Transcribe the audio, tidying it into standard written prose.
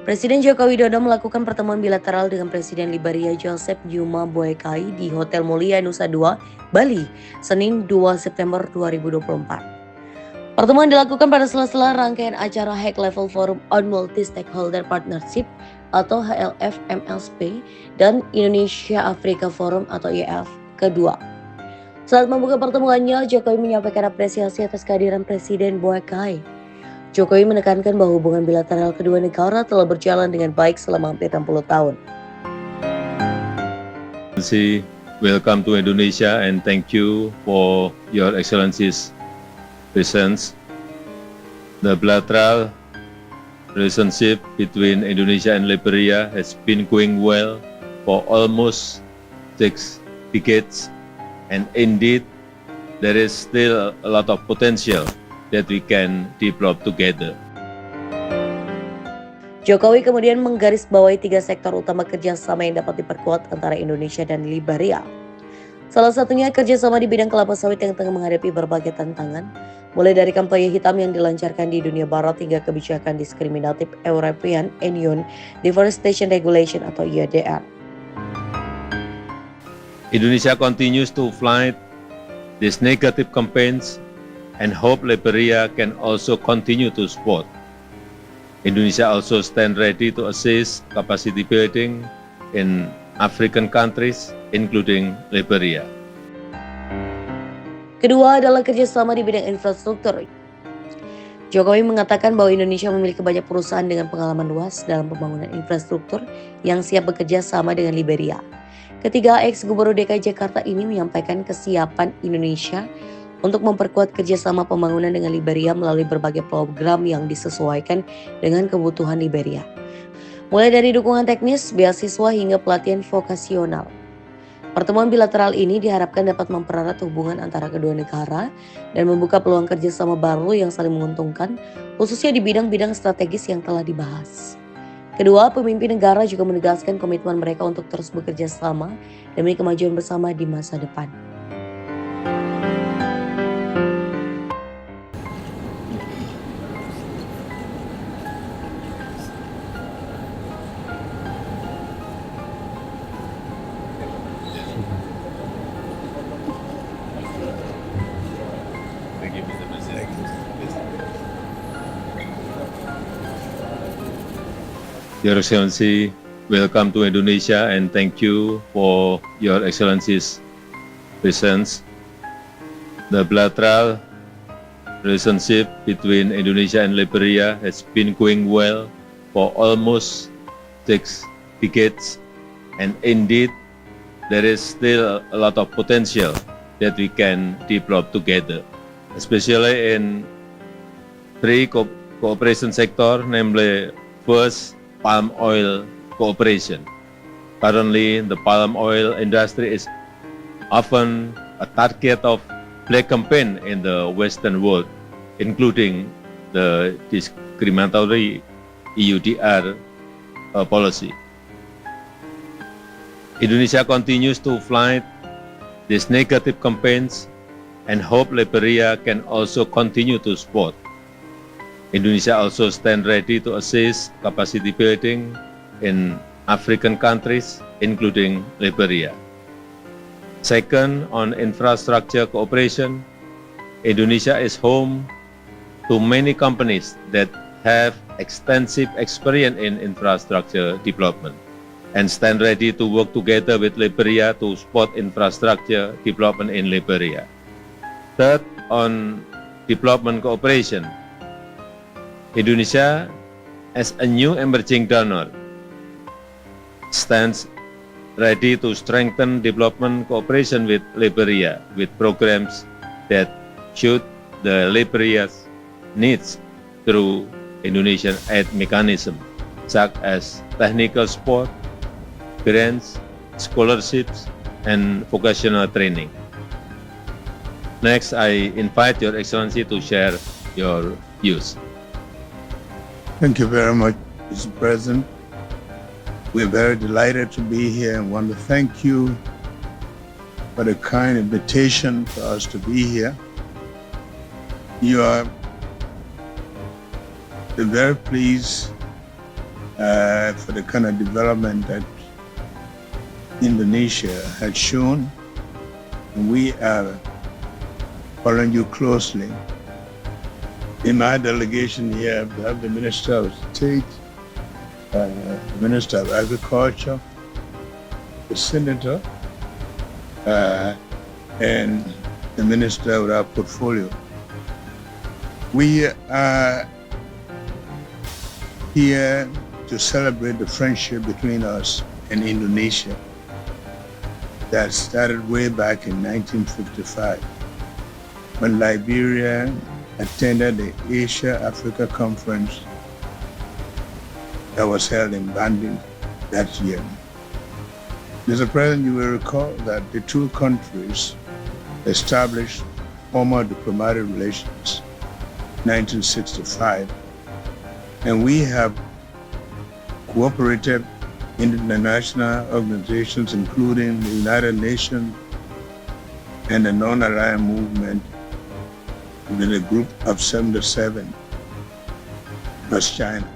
Presiden Joko Widodo melakukan pertemuan bilateral dengan Presiden Liberia Joseph Juma Boakai di Hotel Mulia Nusa Dua, Bali, Senin 2 September 2024. Pertemuan dilakukan pada sela-sela rangkaian acara High Level Forum on Multi-Stakeholder Partnership atau HLF-MLSP dan Indonesia Afrika Forum atau IAF kedua. Saat membuka pertemuannya, Jokowi menyampaikan apresiasi atas kehadiran Presiden Boakai. Jokowi menekankan bahwa hubungan bilateral kedua negara telah berjalan dengan baik selama hampir 60 tahun. Welcome to Indonesia and thank you for your Excellency's presence. The bilateral relationship between Indonesia and Liberia has been going well for almost 6 decades, and indeed there is still a lot of potential that we can develop together. Jokowi kemudian menggarisbawahi 3 sektor utama kerjasama yang dapat diperkuat antara Indonesia dan Liberia. Salah satunya kerjasama di bidang kelapa sawit yang tengah menghadapi berbagai tantangan, mulai dari kampanye hitam yang dilancarkan di dunia barat hingga kebijakan diskriminatif European Union Deforestation Regulation atau EUDR. Indonesia continues to fight these negative campaigns and hope Liberia can also continue to support. Indonesia also stand ready to assist capacity building in African countries, including Liberia. Kedua adalah kerjasama di bidang infrastruktur. Jokowi mengatakan bahwa Indonesia memiliki banyak perusahaan dengan pengalaman luas dalam pembangunan infrastruktur yang siap bekerja sama dengan Liberia. Ketiga ex-gubernur DKI Jakarta ini menyampaikan kesiapan Indonesia untuk memperkuat kerjasama pembangunan dengan Liberia melalui berbagai program yang disesuaikan dengan kebutuhan Liberia. Mulai dari dukungan teknis, beasiswa hingga pelatihan vokasional. Pertemuan bilateral ini diharapkan dapat mempererat hubungan antara kedua negara dan membuka peluang kerjasama baru yang saling menguntungkan, khususnya di bidang-bidang strategis yang telah dibahas. Kedua, pemimpin negara juga menegaskan komitmen mereka untuk terus bekerja sama demi kemajuan bersama di masa depan. Your Excellency, welcome to Indonesia and thank you for your Excellency's presence. The bilateral relationship between Indonesia and Liberia has been going well for almost 6 decades, and indeed there is still a lot of potential that we can develop together, especially in 3 cooperation sector, namely first, palm oil cooperation. Currently, the palm oil industry is often a target of black campaign in the Western world, including the discriminatory EUDR policy. Indonesia continues to fight these negative campaigns and hope Liberia can also continue to support. Indonesia also stand ready to assist capacity building in African countries, including Liberia. Second, on infrastructure cooperation, Indonesia is home to many companies that have extensive experience in infrastructure development and stand ready to work together with Liberia to support infrastructure development in Liberia. Third, on development cooperation, Indonesia, as a new emerging donor, stands ready to strengthen development cooperation with Liberia with programs that suit the Liberia's needs through Indonesian aid mechanism, such as technical support, grants, scholarships, and vocational training. Next, I invite Your Excellency to share your views. Thank you very much, Mr. President. We're very delighted to be here and want to thank you for the kind invitation for us to be here. You are very pleased for the kind of development that Indonesia has shown. And we are following you closely. In my delegation here, we have the Minister of State, the Minister of Agriculture, the Senator, and the Minister of our portfolio. We are here to celebrate the friendship between us and Indonesia that started way back in 1955 when Liberia attended the Asia-Africa Conference that was held in Bandung that year. Mr. President, you will recall that the two countries established formal diplomatic relations in 1965, and we have cooperated in international organizations, including the United Nations and the Non-Aligned Movement within a group of 77 plus China.